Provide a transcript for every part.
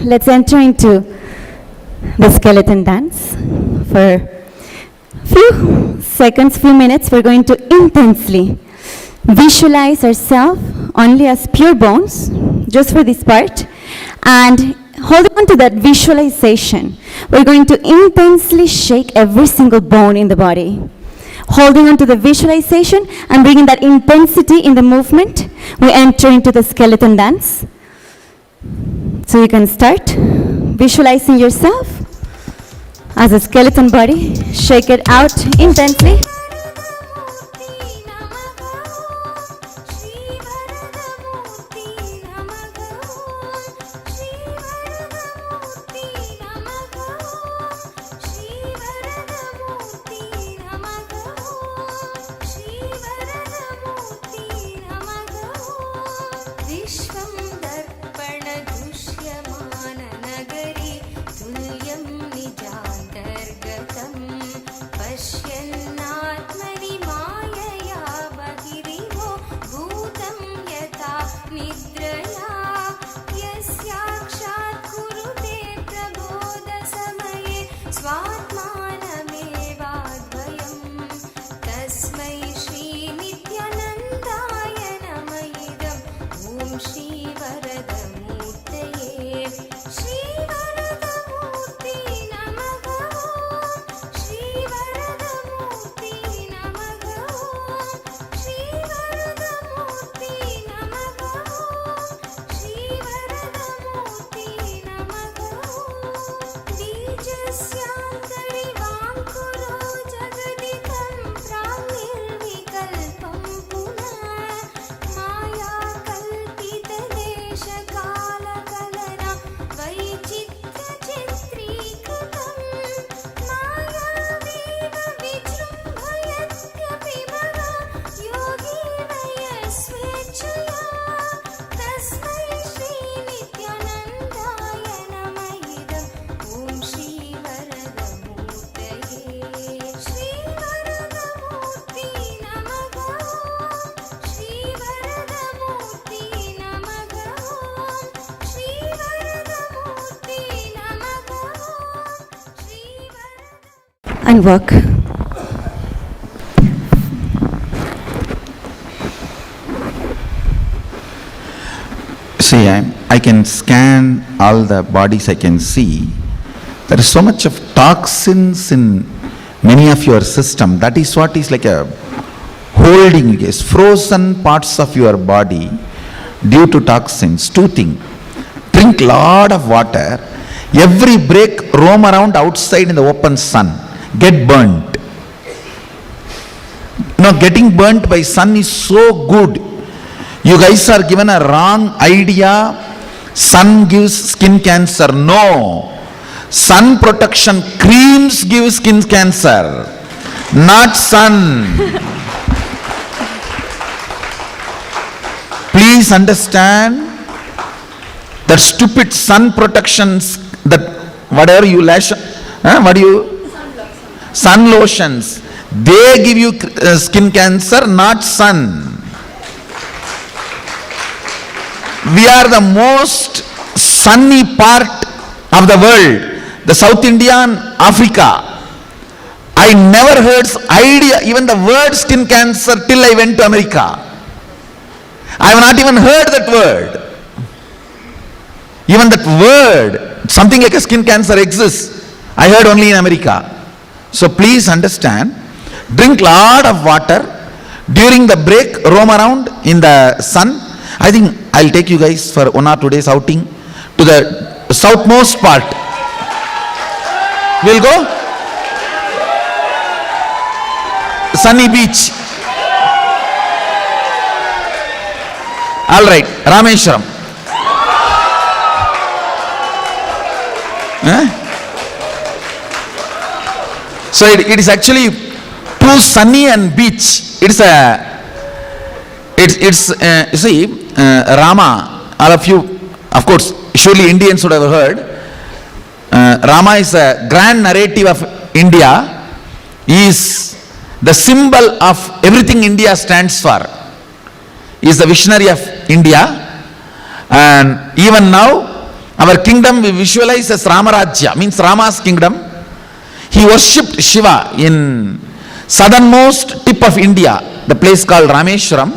let's enter into the skeleton dance. For few seconds, few minutes, we're going to intensely visualize ourselves only as pure bones, just for this part, and holding on to that visualization, we're going to intensely shake every single bone in the body. Holding on to the visualization and bringing that intensity in the movement, we enter into the skeleton dance. So you can start visualizing yourself as a skeleton body. Shake it out intensely. And work. See, I can scan all the bodies I can see. There is so much of toxins in many of your system. That is what is like a holding, yes, frozen parts of your body due to toxins. Two things. Drink lot of water. Every break, roam around outside in the open sun. Get burnt. Getting burnt by sun is so good. You guys are given a wrong idea. Sun gives skin cancer. No. Sun protection creams give skin cancer. Not sun. Please understand that stupid sun protections, that whatever you lash, sun lotions, they give you skin cancer, not sun. We are the most sunny part of the world, the South India and Africa. I never heard idea, even the word skin cancer till I went to America. I have not even heard that word. Even that word, something like a skin cancer exists, I heard only in America. So please understand, drink lot of water. During the break, roam around in the sun. I think I'll take you guys for 1 or 2 days outing to the southmost part. We'll go? Sunny beach. All right, Rameshwaram. So it is actually too sunny and beach. You see, Rama, all of you, of course, surely Indians would have heard. Rama is a grand narrative of India. He is the symbol of everything India stands for. He is the visionary of India. And even now, Our kingdom we visualize as Ramarajya, means Rama's kingdom. He worshipped Shiva in southernmost tip of India, the place called Rameshwaram.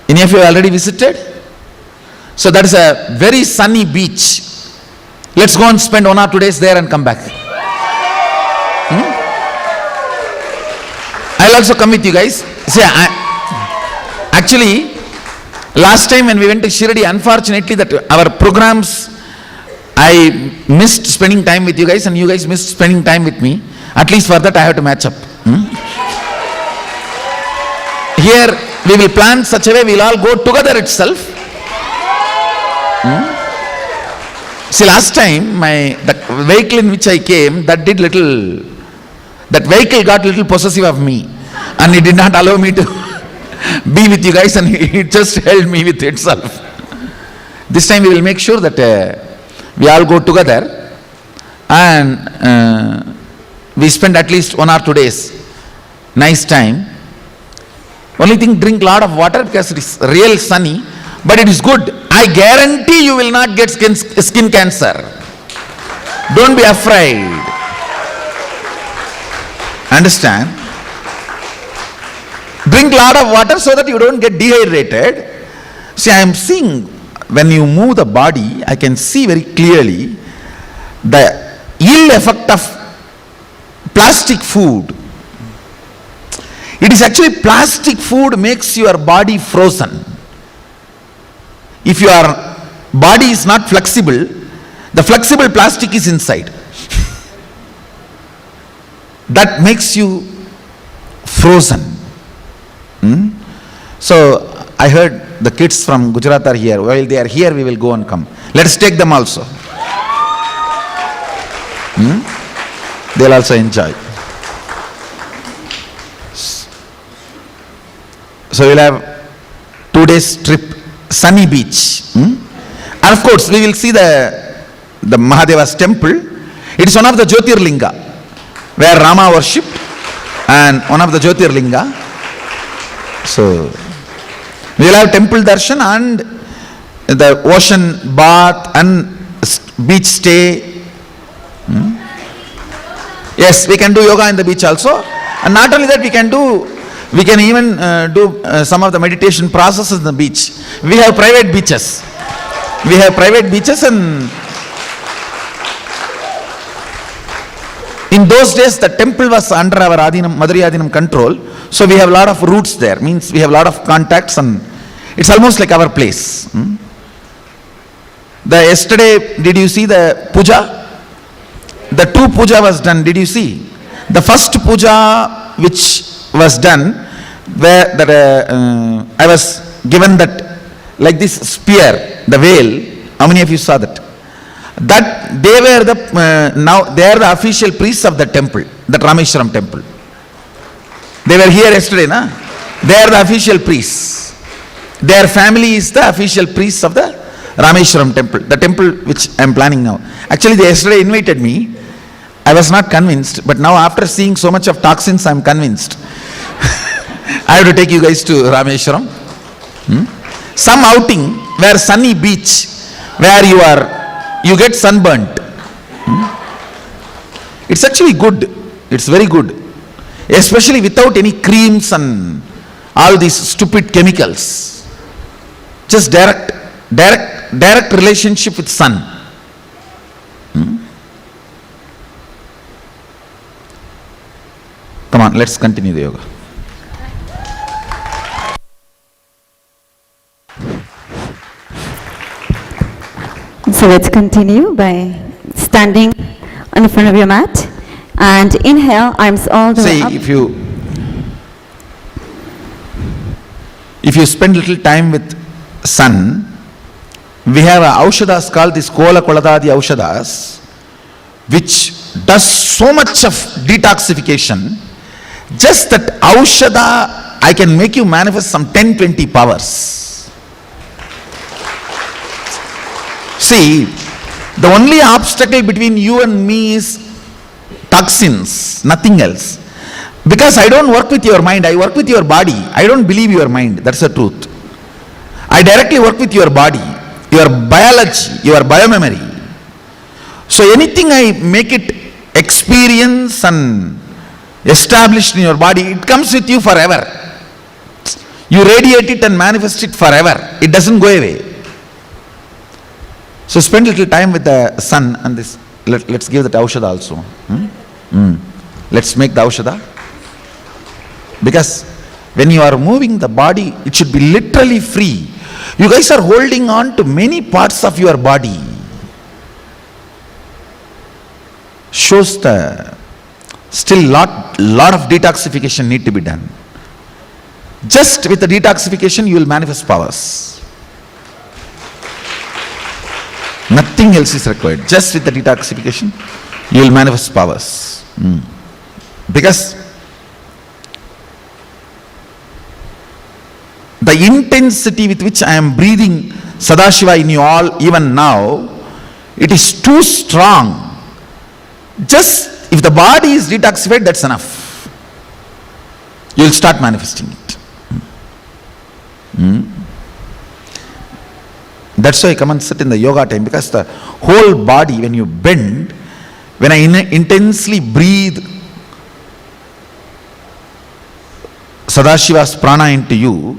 Any of you already visited? So that is a very sunny beach. Let's go and spend 1 or 2 days there and come back. I'll also come with you guys. See, actually, last time when we went to Shirdi, unfortunately that our programs, I missed spending time with you guys and you guys missed spending time with me. At least for that I have to match up. Here we will plan such a way we'll all go together itself. See, last time the vehicle in which I came, that vehicle got little possessive of me and it did not allow me to be with you guys, and it just held me with itself. This time we will make sure that we all go together and we spend at least 1 or 2 days. Nice time. Only thing, drink lot of water because it is real sunny, but it is good. I guarantee you will not get skin cancer. Don't be afraid. Understand? Drink lot of water so that you don't get dehydrated. See, I am seeing when you move the body, I can see very clearly the ill effect of plastic food. It is actually plastic food makes your body frozen. If your body is not flexible, the flexible plastic is inside. That makes you frozen. So I heard the kids from Gujarat are here. While they are here, we will go and come. Let us take them also. They'll also enjoy. So we'll have 2 days trip, sunny beach. And of course, we will see the Mahadeva's temple. It is one of the Jyotirlinga, where Rama worshipped, and one of the Jyotirlinga. So we will have temple darshan and the ocean bath and beach stay. Yes, we can do yoga in the beach also. And not only that, we can even do some of the meditation processes in the beach. We have private beaches. And in those days the temple was under our Madurai Adhinam control. So we have a lot of roots there. Means we have a lot of contacts and it's almost like our place. Yesterday, did you see the puja? The 2 puja was done. Did you see? The first puja which was done, where I was given that like this spear, the veil. How many of you saw that? That they were now they are the official priests of the temple, the Rameshwaram temple. They were here yesterday, na? They are the official priests. Their family is the official priests of the Rameshwaram temple, the temple which I am planning now. Actually, they yesterday invited me. I was not convinced, but now after seeing so much of toxins, I am convinced. I have to take you guys to Rameshwaram. Some outing where sunny beach, where you get sunburnt. It's actually good. It's very good. Especially without any creams and all these stupid chemicals. Just direct relationship with sun. Come on, let's continue the yoga. So let's continue by standing on the front of your mat and inhale, arms all the way up. See, if you spend little time with sun, we have aushadas called this Kola Koladadi aushadas, which does so much of detoxification. Just that aushada, I can make you manifest some 10-20 powers. See, the only obstacle between you and me is toxins, nothing else. Because I don't work with your mind, I work with your body. I don't believe your mind, that's the truth. I directly work with your body. your biology, your biomemory. So anything I make it experience and established in your body, it comes with you forever. You radiate it and manifest it forever. It doesn't go away. So spend little time with the sun and this. Let's give that aushadha also. Let's make the aushadha. Because when you are moving the body, it should be literally free. You guys are holding on to many parts of your body. Shows the still lot of detoxification need to be done. Just with the detoxification, you will manifest powers. Nothing else is required. Just with the detoxification, you will manifest powers. Because the intensity with which I am breathing Sadashiva in you all, even now, it is too strong. Just if the body is detoxified, that's enough. You will start manifesting it. That's why I come and sit in the yoga time, because the whole body, when you bend, when I intensely breathe Sadashiva's prana into you,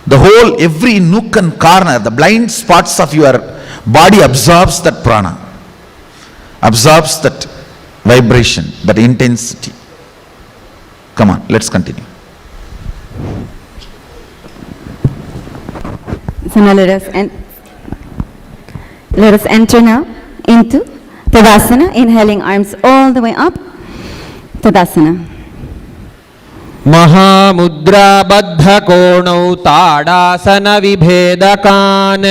the whole, every nook and corner, the blind spots of your body absorbs that prana, absorbs that vibration, that intensity. Come on, let's continue. So now let us enter now into Tadasana, inhaling arms all the way up. Tadasana. महामुद्राबद्धकोणौ ताडासनविभेदकान्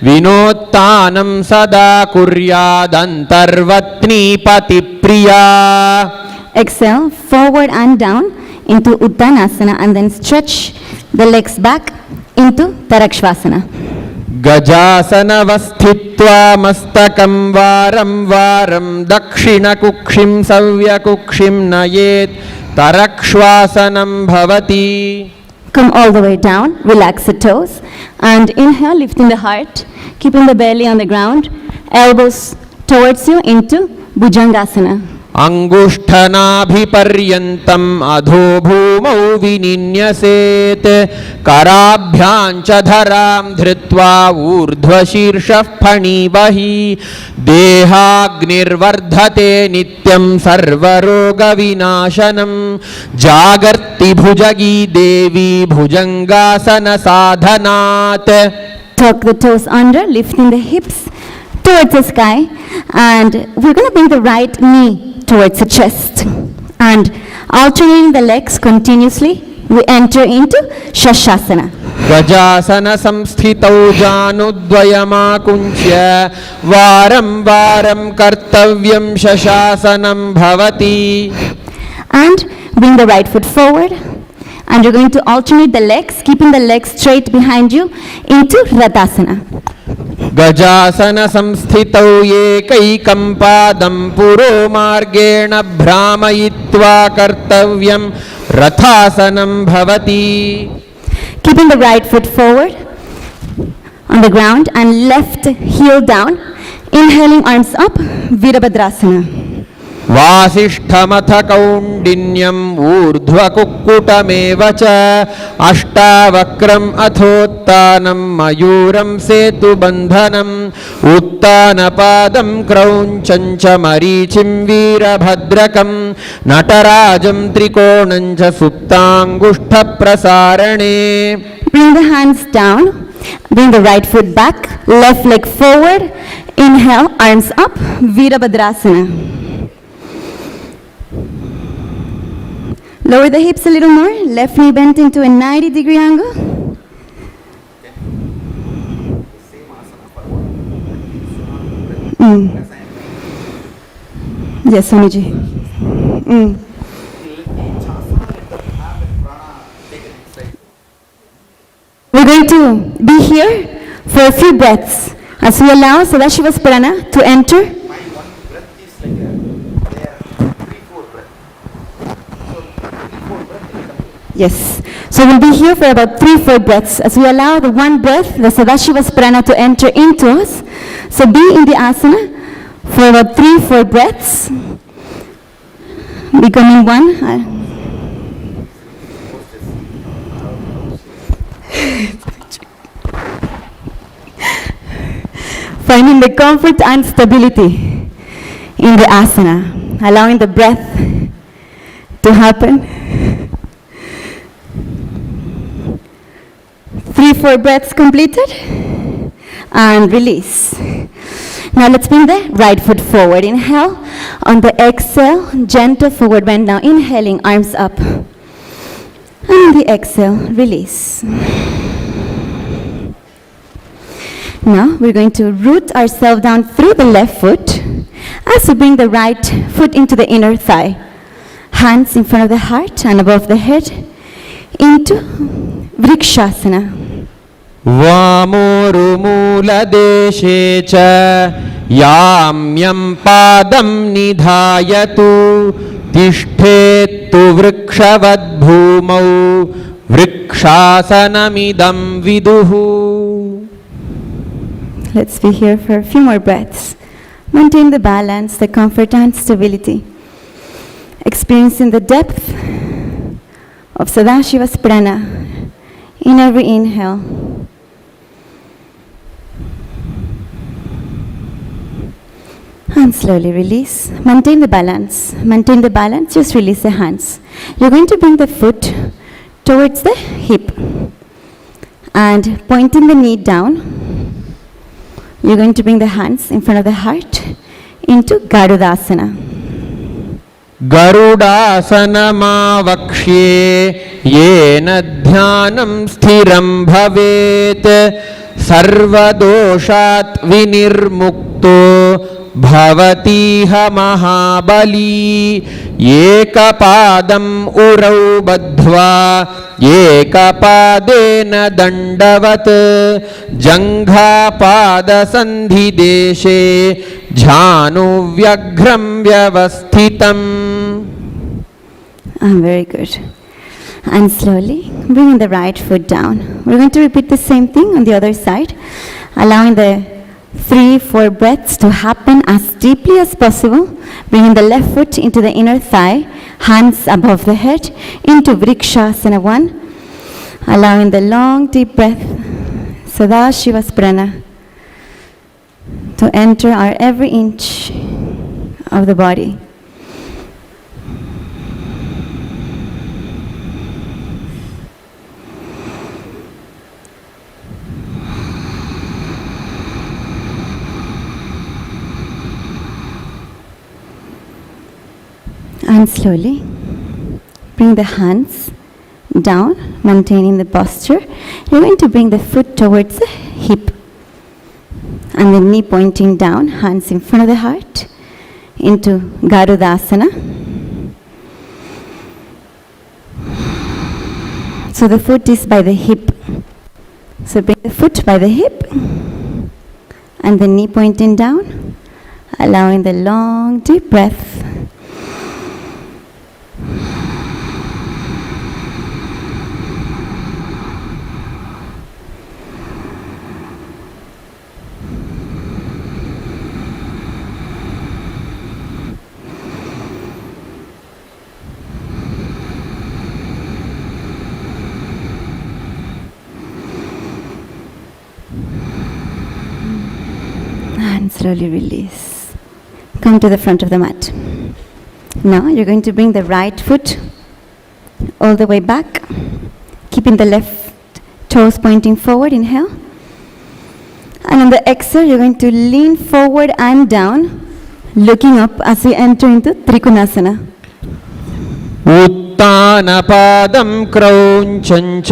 विनोत्तानं सदा कुर्यादन्तर्वत्नीपतिप्रिया. Exhale, forward and down into Uttanasana, and then stretch the legs back into Tarakshvasana. गजासनवस्थित्वा मस्तकं वारं वारं दक्षिणकुक्षिं सव्यकुक्षिं नयेत् तरक्श्वासनं भवति. Come all the way down, relax the toes, and inhale, lifting the heart, keeping the belly on the ground, elbows towards you into Bhujangasana. अङ्गुष्ठनाभिपर्यन्तम् अधो भूमौ विनिन्यसेत् कराभ्यां च धरां धृत्वा ऊर्ध्वशीर्षः फणिवहि देहाग्निर्वर्धते नित्यं सर्वरोगविनाशनं जागर्ति भुजगी देवी भुजङ्गासनसाधनात्. Tuck the toes under, lifting the hips towards the sky, and we're going to bring the right knee towards the chest, and alternating the legs continuously, we enter into Shashasana. गजासन संस्थितौ जानुद्वयमाकुञ्च्य वारं वारं कर्तव्यं शशासनं भवति. And bring the right foot forward, and you're going to alternate the legs, keeping the legs straight behind you into Ratasana. गजासन संस्थितौ एकैकं पादं पुरो मार्गेण भ्रामयित्वा कर्तव्यं रथासनं भवति. Keeping the right foot forward on the ground and left heel down, inhaling arms up, Virabhadrasana. वासिष्ठमथ कौण्डिन्यम् ऊर्ध्वकुक्कुटमेव च अष्टावक्रम् अथोत्तानं मयूरं सेतुबन्धनम् उत्तानपादं क्रौञ्चं च मरीचिं वीरभद्रकं नटराजं त्रिकोणं च सुप्ताङ्गुष्ठप्रसारणे. Bring the hands down, bring the right foot back, left leg forward, inhale, arms up, Virabhadrasana. Lower the hips a little more, left knee bent into a 90-degree angle. Yes, Swamiji. We're going to be here for a few breaths as we allow Sadashiva's prana to enter. My one breath is like there 3-4 breath. So 3-4 breath. Yes. So we'll be here for about 3-4 breaths as we allow the one breath, the Sadashiva's prana, to enter into us. So be in the asana for about 3-4 breaths, becoming one. Finding the comfort and stability in the asana, allowing the breath to happen. 3-4 breaths completed, and release. Now let's bring the right foot forward. Inhale. On the exhale, gentle forward bend. Now inhaling, arms up. And on the exhale, release. Now we're going to root ourselves down through the left foot as we bring the right foot into the inner thigh. Hands in front of the heart and above the head into Vrikshasana. वामोरुमूलदेशे च याम्यं पादं निधायतु तिष्ठेत्तु वृक्षवद्भूमौ वृक्षासनमिदं विदुः. Let's be here for a few more breaths. Maintain the balance, the comfort and stability. Experiencing the depth of Sadashiva's prana in every inhale. And slowly release. Maintain the balance. Maintain the balance. Just release the hands. You're going to bring the foot towards the hip and pointing the knee down. You're going to bring the hands in front of the heart into Garudasana. गरुडासनमावक्ष्ये येन ध्यानं स्थिरं भवेत् सर्वदोषात् विनिर्मुक्तो भवतीह महाबली. एकपादम् उरौ बद्ध्वा एकपादेन दण्डवत् जङ्घापादसन्धिदेशे झानुव्यघ्रं व्यवस्थितम्. Very good. And slowly bringing the right foot down. We're going to repeat the same thing on the other side, allowing the 3-4 breaths to happen as deeply as possible. Bringing the left foot into the inner thigh, hands above the head, into Vrikshasana 1. Allowing the long deep breath, Sadashiva's prana, to enter our every inch of the body. And slowly bring the hands down, maintaining the posture. You're going to bring the foot towards the hip and the knee pointing down, hands in front of the heart into Garudasana. So the foot is by the hip. So bring the foot by the hip and the knee pointing down, allowing the long deep breath. And slowly release. Come to the front of the mat. Now you're going to bring the right foot all the way back, keeping the left toes pointing forward. Inhale. And on the exhale, you're going to lean forward and down, looking up as we enter into Trikonasana. उत्तानपादं क्रौञ्चं च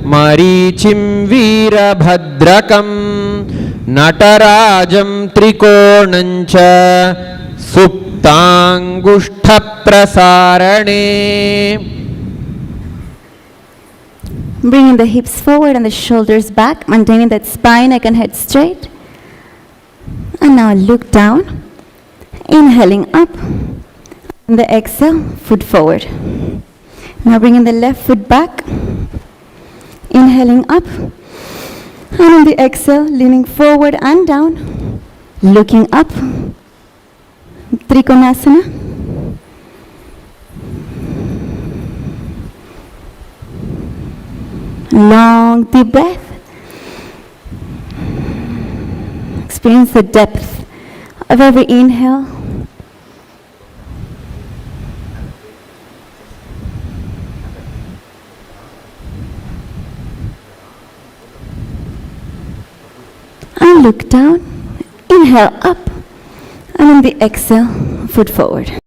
मरीचिं वीरभद्रकं नटराजं त्रिकोणं च सुप्ताङ्गुष्ठप्रसारणे. Bringing the hips forward and the shoulders back, maintaining that spine, neck and head straight. And now look down, inhaling up. On the exhale, foot forward. Now bringing the left foot back, inhaling up, and on the exhale, leaning forward and down, looking up, Trikonasana. Long deep breath. Experience the depth of every inhale. And look down, inhale up, and on the exhale, foot forward.